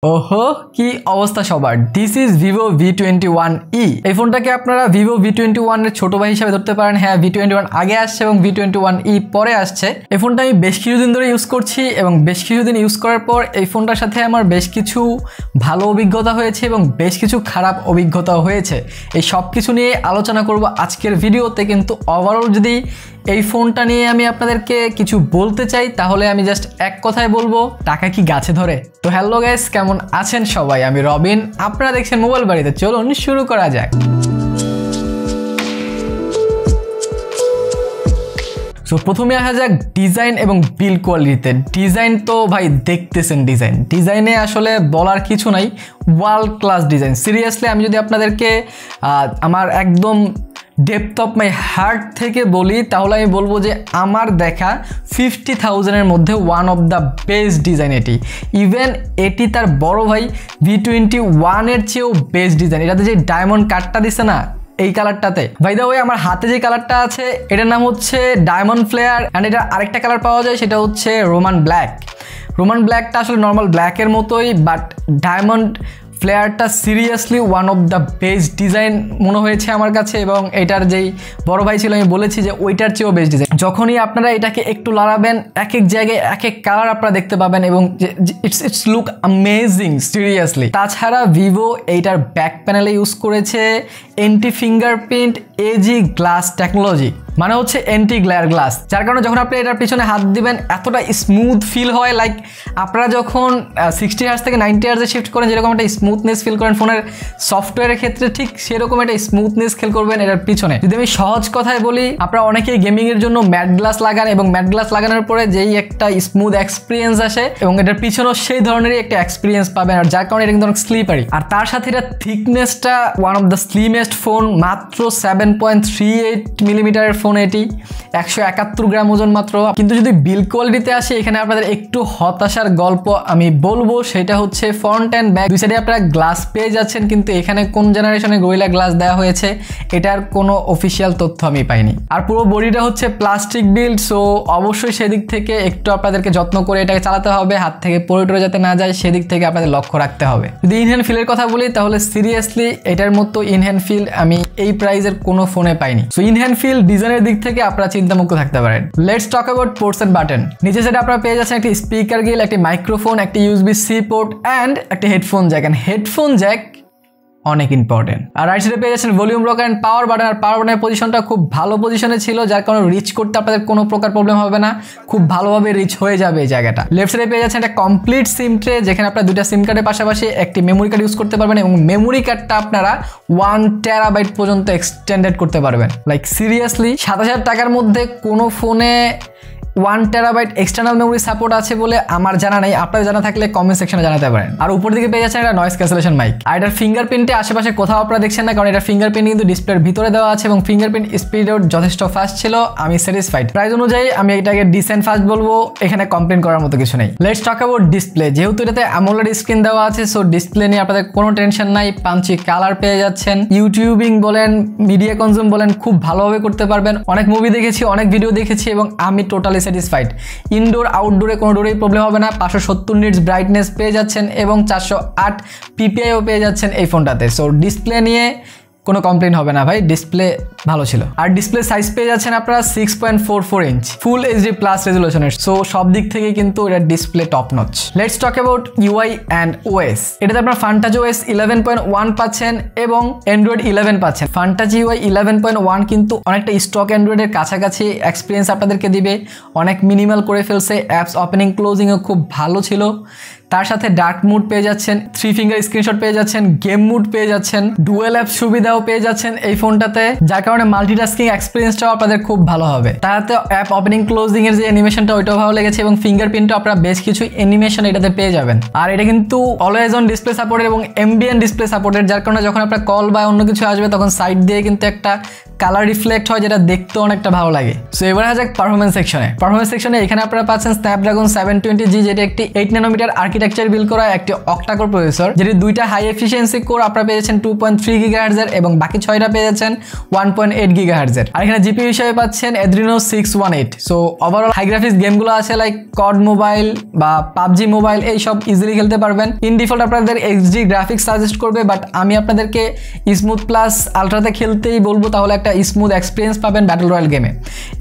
ওহো কি অবস্থা সবার, দিস ইজ ভিভো V21e। এই ফোনটাকে আপনারা ভিভো V21 এর ছোট ভাই হিসেবে ধরতে পারেন। হ্যাঁ, V21 আগে আসছে এবং V21e পরে আসছে। এই ফোনটা আমি বেশ কিছুদিন ধরে ইউজ করছি এবং বেশ কিছুদিন ইউজ করার পর এই ফোনটার সাথে আমার বেশ কিছু ভালো অভিজ্ঞতা হয়েছে এবং বেশ কিছু খারাপ অভিজ্ঞতাও হয়েছে। এই সব কিছু নিয়ে আলোচনা করব আজকের ভিডিওতে। কিন্তু ওভারঅল যদি এই ফোনটা নিয়ে আমি আপনাদেরকে কিছু বলতে চাই তাহলে আমি জাস্ট এক কথায় বলবো, টাকা কি গাছে ধরে। তো হ্যালো গাইস, কেমন আছেন সবাই? আমি রবিন, আপনারা দেখছেন মোবাইল বাড়িতে। চলুন শুরু করা যাক। সো প্রথমে আসা যাক ডিজাইন এবং বিল্ড কোয়ালিটিতে। ডিজাইন তো ভাই দেখতেছেন, ডিজাইনে আসলে বলার কিছু নাই, ওয়ার্ল্ড ক্লাস ডিজাইন। সিরিয়াসলি আমি যদি আপনাদেরকে আমার একদম ডেপথ অফ মাই হার্ট থেকে বলি তাহলে আমি বলবো যে আমার দেখা 50,000-এর মধ্যে one of the best design এটি। ইভেন এটি তার বড় ভাই V21-এর চেয়েও বেস্ট ডিজাইন। এটাতে যে ডায়মন্ড কাটটা দিছে না এই কালারটাতে, বাই দ্য ওয়ে আমার হাতে যে কালারটা আছে এটার নাম হচ্ছে ডায়মন্ড ফ্লেয়ার, অ্যান্ড এটা আরেকটা কালার পাওয়া যায় সেটা হচ্ছে রোমান ব্ল্যাক। রোমান ব্ল্যাকটা আসলে নর্মাল ব্ল্যাকের মতোই, বাট ডায়মন্ড ফ্লেয়ারটা seriously one of the best design মনে হয়েছে আমার কাছে। এবং এটার যেই বড় ভাই ছিল আমি বলেছি যে ওইটার চেয়েও বেস্ট ডিজাইন। যখনই আপনারা এটাকে একটু লড়াবেন এক এক জায়গায় এক এক কালার আপনারা দেখতে পাবেন এবং ইটস লুক অ্যামেজিং সিরিয়াসলি। তাছাড়া ভিভো এইটার ব্যাক প্যানেলে ইউজ করেছে anti fingerprint AG glass technology, মানে হচ্ছে এন্টি গ্লেয়ার গ্লাস, যার কারণে যখন আপনি এটার পিছনে হাত দিবেন এতটা স্মুথ ফিল হয়। লাইক আপনারা যখন 60 হার্জ থেকে 90 হার্জে শিফট করেন যেরকম একটা স্মুথনেস ফিল করেন ফোনের সফটওয়্যারের ক্ষেত্রে, ঠিক সেরকম একটা স্মুথনেস ফিল করবেন এটার পিছনে। যদি আমি সহজ কথায় বলি, আপনারা অনেকেই গেমিংয়ের জন্য ম্যাট গ্লাস লাগান এবং ম্যাট গ্লাস লাগানোর পরে যেই একটা স্মুথ এক্সপিরিয়েন্স আসে এবং এটার পিছনেও সেই ধরনেরই একটা এক্সপিরিয়েন্স পাবেন, আর যার কারণে এটা কিন্তু অনেক স্লিপারি। আর তার সাথে এটা থিকনেসটা one of the slimmest phone, মাত্র 7.38 মিলিমিটারের ফোন এটি, 171 গ্রাম ওজন মাত্র। কিন্তু যদি বিল্ড কোয়ালিটিতে আসে এখানে আপনাদের একটু হতাশার গল্প আমি বলবো, সেটা হচ্ছে ফ্রন্ট অ্যান্ড ব্যাক দুই সাইডে আপনারা গ্লাস পেয়ে যাচ্ছেন, কিন্তু এখানে কোন জেনারেশনে গরিলা গ্লাস দেওয়া হয়েছে এটার কোনো অফিসিয়াল তথ্য আমি পাইনি। আর পুরো বডিটা হচ্ছে প্লাস্টিক বিল্ড, সো অবশ্যই সেদিক থেকে একটু আপনাদেরকে যত্ন করে এটাকে চালাতে হবে, হাত থেকে পড়ে টরে যাতে না যায় সেদিক থেকে আপনাদের লক্ষ্য রাখতে হবে। যদি ইনহ্যান্ড ফিলের কথা বলি তাহলে সিরিয়াসলি এটার মতো ইনহ্যান্ড ফিল আমি এই প্রাইজের কোনো ফোনে পাইনি। সো ইনহ্যান্ড ফিল ডিজাইনের দিক থেকে আপনারা চিন্তামুক্ত থাকতে পারেন। Let's talk about ports and button. নিচে সাইডে আপনারা পেয়ে যাচ্ছেন একটি স্পিকার গিল, একটি মাইক্রোফোন, একটি USB-C পোর্ট অ্যান্ড একটি headphone jack. And headphone jack অনেক ইম্পর্টেন্ট। আর রাইট সাইডে পেয়ে যাচ্ছেন volume rock and power button. আর পাওয়ার বাটনের পজিশনটা খুব ভালো পজিশনে ছিল, যার কারণে রিচ করতে আপনাদের কোনো প্রকার প্রবলেম হবে না, খুব ভালোভাবে রিচ হয়ে যাবে এই জায়গাটা। লেফট সাইডে পেয়ে যাচ্ছেন একটা কমপ্লিট সিম ট্রে, যেখানে আপনারা দুইটা সিম কার্ডের পাশাপাশি একটি মেমোরি কার্ড ইউজ করতে পারবেন এবং মেমোরি কার্ডটা আপনারা 1 টেরাবাইট পর্যন্ত এক্সটেন্ডেড করতে পারবেন। লাইক সিরিয়াসলি 7,000 টাকার মধ্যে কোনো ফোনে 1 টেরাবাইট এক্সটার্নাল মেমোরি সাপোর্ট আছে বলে আমার জানা নেই, আপনাদের জানা থাকলে কমেন্ট সেকশনে জানাতে পারেন। আর উপর দিকে পেয়ে যাচ্ছেন একটা নয়েজ ক্যান্সেলেশন মাইক। আর এটার ফিঙ্গারপ্রিন্টে আশেপাশে কোথাও আপনারা দেখছেন না, কারণ এটা ফিঙ্গারপ্রিন্ট কিন্তু ডিসপ্লের ভিতরে দেওয়া আছে এবং ফিঙ্গারপ্রিন্ট স্পিডও যথেষ্ট ফাস্ট ছিল, আমি স্যাটিসফাইড। প্রাইস অনুযায়ী আমি এটাকে ডিসেন্ট ফাস্ট বলবো, এখানে কমপ্লেন করার মতো কিছু নেই। Let's talk about display. যেহেতু এটাতে অ্যামোলেড স্ক্রিন দেওয়া আছে, সো ডিসপ্লে নিয়ে আপনাদের কোনো টেনশন নাই। পাঞ্চি কালার পেয়ে যাচ্ছেন, ইউটিউবিং বলেন, মিডিয়া কনজিউম বলেন, খুব ভালোভাবে করতে পারবেন। অনেক মুভি দেখেছি, অনেক ভিডিও দেখেছি এবং আমি টোটালি স্যাটিসফাইড। ইনডোর আউটডোরে কোনো ডোরেই প্রবলেম হবে না। 570 নিটস ব্রাইটনেস পেয়ে যাচ্ছেন এবং 408 PPIও পেয়ে যাচ্ছেন এই ফোনটাতে। সো ডিসপ্লে নিয়ে কোনো কমপ্লেন হবে না ভাই, ডিসপ্লে ভালো ছিল। আর ডিসপ্লে সাইজ পেয়ে যাচ্ছেন আপনারা 6.44 ইঞ্চ ফুল HD+ রেজুলেশনের। সো সব দিক থেকে কিন্তু এটা display top notch. Let's talk about UI and OS। এটাতে আপনারা ফান্টাজি OS 11.1 পাচ্ছেন এবং Android 11 পাচ্ছেন। ফান্টাজি UI 11.1 কিন্তু অনেকটা স্টক অ্যান্ড্রয়েডের কাছাকাছি এক্সপিরিয়েন্স আপনাদেরকে দিবে, অনেক মিনিমাল করে ফেলছে, অ্যাপস ওপেনিং ক্লোজিংও খুব ভালো ছিল। তার সাথে ডার্ক মুড পেয়ে যাচ্ছেন, 3 ফিঙ্গার স্ক্রিনশট পেয়ে যাচ্ছেন, গেম মুড পেয়ে যাচ্ছেন, ডুয়েল অ্যাপ সুবিধাও পেয়ে যাচ্ছেন এই ফোনটাতে, যার কারণে মাল্টিটাস্কিং এক্সপিরিয়েন্সটাও আপনাদের খুব ভালো হবে। তাতে অ্যাপ ওপেনিং ক্লোজিং এর যে অ্যানিমেশনটা ওইটাও ভালো লেগেছে এবং ফিঙ্গারপ্রিন্টও আপনারা বেশ কিছু অ্যানিমেশন এটাতে পেয়ে যাবেন। আর এটা কিন্তু অলওয়েজ অন ডিসপ্লে সাপোর্টের এবং এমবিএন ডিসপ্লে সাপোর্টের, যার কারণে যখন আপনার কল বা অন্য কিছু আসবে তখন সাইড দিয়ে কিন্তু একটা কালার রিফ্লেক্ট হয়, যেটা দেখতে অনেকটা ভালো লাগে। সো এবার আসা যাক পারফরমেন্স সেকশনে। পারফরমেন্স সেকশনে এখানে আপনারা পাচ্ছেন স্ন্যাপড্রাগন 720G, যেটা একটি 8 ন্যানোমিটার আর্কিটেকচার আর্কিটেকচার বিল্ড করা একটি অক্টা কোর প্রসেসর, যেটি দুইটা হাই এফিসিয়েন্সি কোর আপনারা পেয়ে যাচ্ছেন 2.3 GHz এর এবং বাকি 6টা পেয়ে যাচ্ছেন 1.8 GHz এর। আর এখানে জিপিইউ হিসেবে পাচ্ছেন Adreno 618। So overall high graphics গেমগুলো আছে লাইক কড মোবাইল বা পাবজি মোবাইল এই সব ইজিলি খেলতে পারবেন। ইন ডিফল্ট আপনাদের এইচডি গ্রাফিক্স সাজেস্ট করবে, বাট আমি আপনাদেরকে স্মুথ প্লাস আলট্রাতে খেলতেই বলবো, তাহলে একটা স্মুথ এক্সপিরিয়েন্স পাবেন ব্যাটল রয়্যাল গেমে।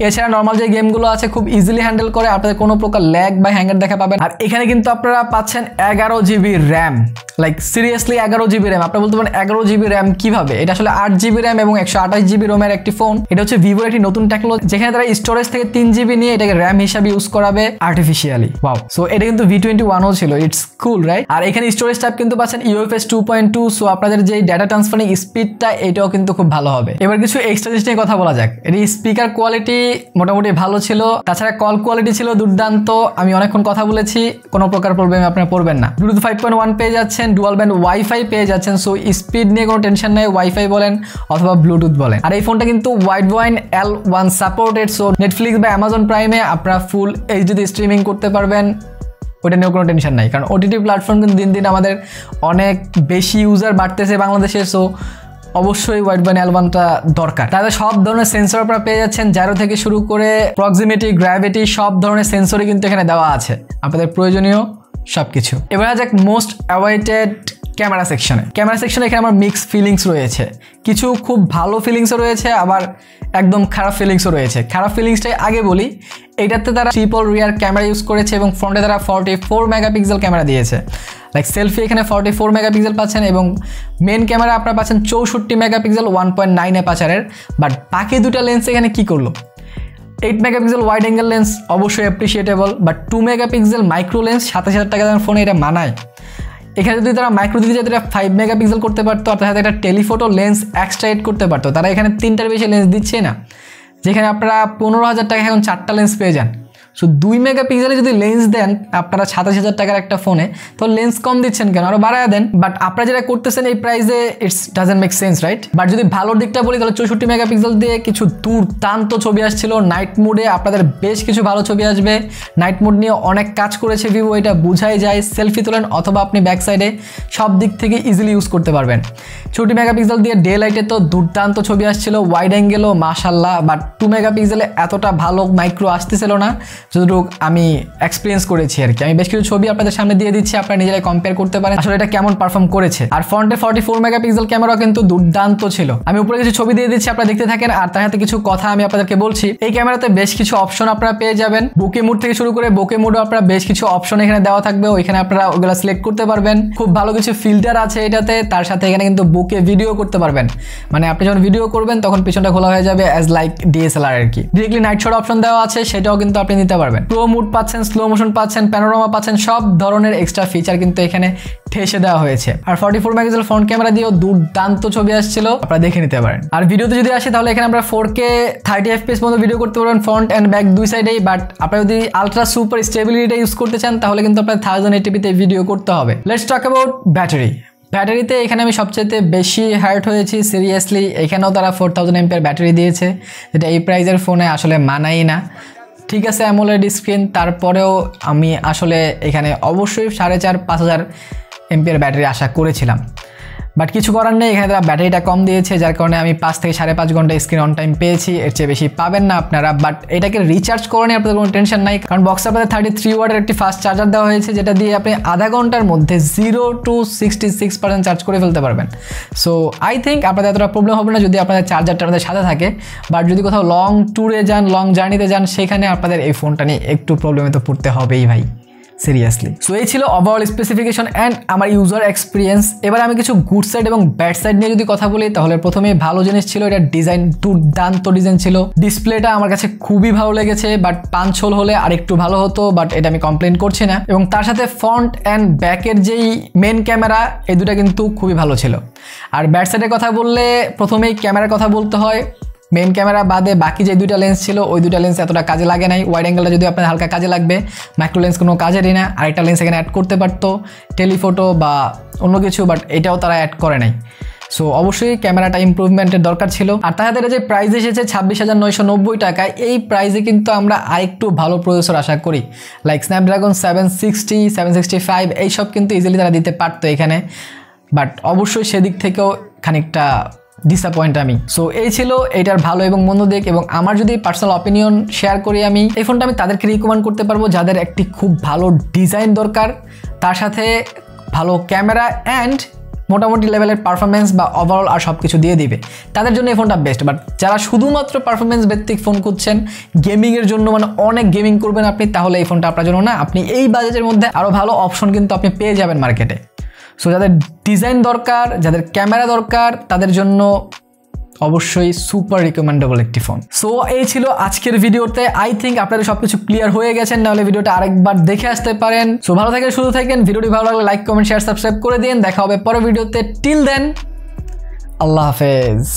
এছাড়া নর্মাল যে গেমগুলো আছে খুব ইজিলি হ্যান্ডেল করে, আপনাদের কোনো প্রকার ল্যাগ বা হ্যাঙ্গার দেখা পাবেন। আর এখানে কিন্তু আপনারা পাচ্ছেন 11 GB RAM, like seriously 11 GB RAM. আপনারা বলতে পারেন 11 GB র্যাম কিভাবে? এটা আসলে 8 GB র্যাম এবং 128 GB রোমের একটি ফোন। এটা হচ্ছে ভিভোর একটি নতুন টেকনোলজি, যেখানে তারা স্টোরেজ থেকে 3 GB নিয়ে এটাকে র্যাম হিসাবে ইউজ করাবে আর্টিফিশিয়ালি। ওয়াও, সো এটা কিন্তু V21ও ছিল, ইটস কুল রাইট। আর এখানে স্টোরেজ টাইপ কিন্তু পাচ্ছেন UFS 2.2। সো আপনাদের যে ডাটা ট্রান্সফারিং স্পিডটা এটাও কিন্তু খুব ভালো হবে। এবার কিছু এক্সট্রা জিনিস নিয়ে কথা বলা যাক। এর স্পিকার কোয়ালিটি মোটামুটি ভালো ছিল, তাছাড়া কল কোয়ালিটি ছিল দুর্দান্ত। আমি অনেকক্ষণ কথা বলেছি, কোনো প্রকার প্রবলেম আপনারা পড়বেন না। ব্লুটুথ 5.1 পেয়ে যাচ্ছেন, ডুয়াল ব্যান্ড ওয়াইফাই পেয়ে যাচ্ছেন। সো স্পিড নিয়ে কোনো টেনশন নেই, ওয়াইফাই বলেন অথবা ব্লুটুথ বলেন। আর এই ফোনটা কিন্তু wide L1 supported. So Netflix বা অ্যামাজন প্রাইমে আপনারা ফুল এইচডি স্ট্রিমিং করতে পারবেন, ওটা নিয়েও কোনো টেনশন নাই। কারণ ওটিটি প্ল্যাটফর্ম কিন্তু দিন দিন আমাদের অনেক বেশি ইউজার বাড়তেছে বাংলাদেশে। সো অবশ্যই ওয়াইড L1টা দরকার। তাদের সব ধরনের সেন্সর আপনারা পেয়ে যাচ্ছেন, জাইরো থেকে শুরু করে প্রক্সিমিটি, গ্র্যাভিটি, সব ধরনের সেন্সরই কিন্তু এখানে দেওয়া আছে, আপনাদের প্রয়োজনীয় সবকিছু। এবার যাক মোস্ট অ্যাওয়াইটেড ক্যামেরা সেকশনে। ক্যামেরা সেকশনে এখানে আমার মিক্স ফিলিংস রয়েছে, কিছু খুব ভালো ফিলিংসও রয়েছে, আবার একদম খারাপ ফিলিংসও রয়েছে। খারাপ ফিলিংসটাই আগে বলি। এইটাতে তারা ট্রিপল রিয়ার ক্যামেরা ইউজ করেছে এবং ফ্রন্টে তারা 44 মেগাপিক্সেল ক্যামেরা দিয়েছে। লাইক সেলফি এখানে 44 মেগাপিক্সেল পাচ্ছেন এবং মেন ক্যামেরা আপনারা পাচ্ছেন 64 মেগাপিক্সেল 1.9 অ্যাপারচারের। বাট বাকি দুটা লেন্স এখানে কি করলো? 8 মেগাপিক্সেল ওয়াইড অ্যাঙ্গেল লেন্স অবশ্যই appreciable, but 2 megapixel micro lens 27,000 টাকা দামের ফোনে এটা মানায়? এখানে যদি তারা মাইক্রো দিতে যেটা 5 মেগাপিক্সেল করতে পারতো, আর তার সাথে একটা টেলিফোটো লেন্স এক্সট্রা এড করতে পারতো। তারা এখানে 3টার বেশি লেন্স দিচ্ছে না, যেখানে আপনারা 15,000 টাকা এখন 4টা লেন্স পেয়ে যান। সো 2 মেগাপিক্সেলে যদি লেন্স দেন আপনারা 27,000 টাকার একটা ফোনে, তো লেন্স কম দিচ্ছেন কেন? আরো বাড়ায় দেন। বাট আপনারা যেটা করতেছেন এই প্রাইসে, it's doesn't make sense right. But যদি ভালোর দিকটা বলি তাহলে 64 মেগাপিক্সেল দিয়ে কিছু দুর্দান্ত ছবি আসছিল। নাইট মোডে আপনাদের বেশ কিছু ভালো ছবি আসবে। নাইট মোড নিয়ে অনেক কাজ করেছে ভিভো, এটা বোঝাই যায়। সেলফি তোলেন অথবা আপনি ব্যাক সাইডে, সব দিক থেকে ইজিলি ইউজ করতে পারবেন। 64 মেগাপিক্সেল দিয়ে ডে লাইটে তো দুর্দান্ত ছবি আসছিল, ওয়াইড অ্যাঙ্গেলও মাশাল্লাহ। বাট 2 মেগাপিক্সেলে এতটা ভালো মাইক্রো আসতেছিল না, যতটুকু আমি এক্সপিরিয়েন্স করেছি আর কি। আমি বেশ কিছু ছবি আপনাদের সামনে দিয়ে দিচ্ছি, আপনারা নিজেরাই কম্পেয়ার করতে পারেন আসলে এটা কেমন পারফর্ম করেছে। আর ফ্রন্টে 44 মেগাপিক্সেল ক্যামেরা কিন্তু দুর্দান্ত ছিল। আমি উপরে কিছু ছবি দিয়ে দিচ্ছি, আপনারা দেখতে থাকেন। আর তার সাথে কিছু কথা আমি আপনাদেরকে বলছি। এই ক্যামেরাতে বেশ কিছু অপশন আপনারা পেয়ে যাবেন, বুকে মোড থেকে শুরু করে বোকে মোডও আপনারা বেশ কিছু অপশন এখানে দেওয়া থাকবে, ওইখানে আপনারা ওগুলো সিলেক্ট করতে পারবেন। খুব ভালো কিছু ফিল্টার আছে এটাতে, তার সাথে এখানে কিন্তু বুকে ভিডিও করতে পারবেন। মানে আপনি যখন ভিডিও করবেন তখন পিছনটা খোলা হয়ে যাবে অ্যাজ লাইক DSLR আর কি। ডিরেক্টলি নাইট শট অপশন দেওয়া আছে, সেটাও কিন্তু আপনি নিতে পারবেন। প্রো মোড পাচ্ছেন, স্লো মোশন পাচ্ছেন, প্যানোরামা পাচ্ছেন, সব ধরনের এক্সট্রা ফিচার কিন্তু এখানে ঠেসে দেওয়া হয়েছে। আর 44 মেগাপিক্সেল ফ্রন্ট ক্যামেরা দিয়েও দুর্দান্ত ছবি আসছিল, আপনারা দেখে নিতে পারেন। আর ভিডিওতে যদি আসে তাহলে এখানে আমরা 4K 30 FPS পর্যন্ত ভিডিও করতে পারবেন ফ্রন্ট এন্ড ব্যাক দুই সাইডেই। বাট আপনারা যদি আলট্রা সুপার স্টেবিলিটি ইউজ করতে চান তাহলে কিন্তু আপনার 1080p ভিডিও করতে হবে। Let's talk about battery. ব্যাটারিতে এখানে আমি সবচেয়ে বেশি হার্ট হয়েছি সিরিয়াসলি। এখানেও তারা 4000 mAh ব্যাটারি দিয়েছে, যেটা এই প্রাইজের ফোনে আসলে মানাই না। ঠিক আছে অ্যামোলেড স্ক্রিন, তারপরেও আমি আসলে এখানে অবশ্যই 4500-5000 mAh ব্যাটারি আশা করেছিলাম। বাট কিছু করার নেই, এখানে তারা ব্যাটারিটা কম দিয়েছে, যার কারণে আমি 5 থেকে 5.5 ঘন্টা স্ক্রিন অন টাইম পেয়েছি। এর চেয়ে বেশি পাবেন না আপনারা। বাট এটাকে রিচার্জ করে নিয়ে আপনাদের কোনো টেনশন নাই, কারণ বক্সে আপনাদের 33 ওয়াটের একটি ফাস্ট চার্জার দেওয়া হয়েছে, যেটা দিয়ে আপনি আধা ঘন্টার মধ্যে 0 to 66% চার্জ করে ফেলতে পারবেন। সো আই থিঙ্ক আপনাদের এতটা প্রবলেম হবে না যদি আপনাদের চার্জারটা আপনাদের সাথে থাকে। বাট যদি কোথাও লং ট্যুরে যান, লং জার্নিতে যান, সেখানে আপনাদের এই ফোনটা নিয়ে একটু প্রবলেমে তো পড়তে হবেই ভাই, সিরিয়াসলি। সো এই ছিল ওভারঅল স্পেসিফিকেশন অ্যান্ড আমার ইউজার এক্সপিরিয়েন্স। এবার আমি কিছু গুড সাইড এবং ব্যাড সাইড নিয়ে যদি কথা বলি তাহলে প্রথমে ভালো জিনিস ছিল এটা ডিজাইন, দুর্দান্ত ডিজাইন ছিল। ডিসপ্লেটা আমার কাছে খুবই ভালো লেগেছে, বাট পাঞ্চ হোল হলে আরেকটু ভালো হতো, বাট এটা আমি কমপ্লেন করছি না। এবং তার সাথে ফ্রন্ট অ্যান্ড ব্যাকের যেই মেন ক্যামেরা, এই দুটা কিন্তু খুবই ভালো ছিল। আর ব্যাড সাইডের কথা বললে প্রথমেই ক্যামেরার কথা বলতে হয়। মেন ক্যামেরা বাদে বাকি যে দুইটা লেন্স ছিল ওই দুইটা লেন্স এতটা কাজে লাগে নাই। ওয়াইড অ্যাঙ্গেলটা যদি আপনার হালকা কাজে লাগবে, মাইক্রো লেন্স কোনো কাজেরই না। আরেকটা লেন্স এখানে অ্যাড করতে পারতো, টেলিফোটো বা অন্য কিছু, বাট এটাও তারা অ্যাড করে নাই। সো অবশ্যই ক্যামেরাটা ইমপ্রুভমেন্টের দরকার ছিল। আর তাদের যে প্রাইস এসেছে 26,990 টাকায়, এই প্রাইসে কিন্তু আমরা আরেকটু ভালো প্রসেসর আশা করি, লাইক স্ন্যাপড্রাগন 760, 765 এইসব কিন্তু ইজিলি তারা দিতে পারতো এখানে, বাট অবশ্যই সেদিক থেকেও খানিকটা ডিসঅ্যাপয়েন্ট আমি। সো এই ছিল এটার ভালো এবং মন্দ দিক। এবং আমার যদি পার্সোনাল অপিনিয়ন শেয়ার করি, আমি এই ফোনটা আমি তাদেরকে রিকমেন্ড করতে পারবো যাদের একটি খুব ভালো ডিজাইন দরকার, তার সাথে ভালো ক্যামেরা অ্যান্ড মোটামুটি লেভেলের পারফরমেন্স বা ওভারঅল আর সব কিছু দিয়ে দিবে, তাদের জন্য এই ফোনটা বেস্ট। বাট যারা শুধুমাত্র পারফরমেন্স ভিত্তিক ফোন খুঁজছেন গেমিংয়ের জন্য, মানে অনেক গেমিং করবেন আপনি, তাহলে এই ফোনটা আপনার জন্য না। আপনি এই বাজেটের মধ্যে আরও ভালো অপশন কিন্তু আপনি পেয়ে যাবেন মার্কেটে। সো যাদের ডিজাইন দরকার, যাদের ক্যামেরা দরকার, তাদের জন্য অবশ্যই সুপার রিকমেন্ডেবল একটি ফোন। সো এই ছিল আজকের ভিডিওতে। আই থিঙ্ক আপনাদের সবকিছু ক্লিয়ার হয়ে গেছেন, নাহলে ভিডিওটা আরেকবার দেখে আসতে পারেন। সো ভালো থাকেন, সুস্থ থাকেন। ভিডিওটি ভালো লাগলে লাইক, কমেন্ট, শেয়ার, সাবস্ক্রাইব করে দিন। দেখা হবে পরের ভিডিওতে। টিল দেন, আল্লাহ হাফেজ।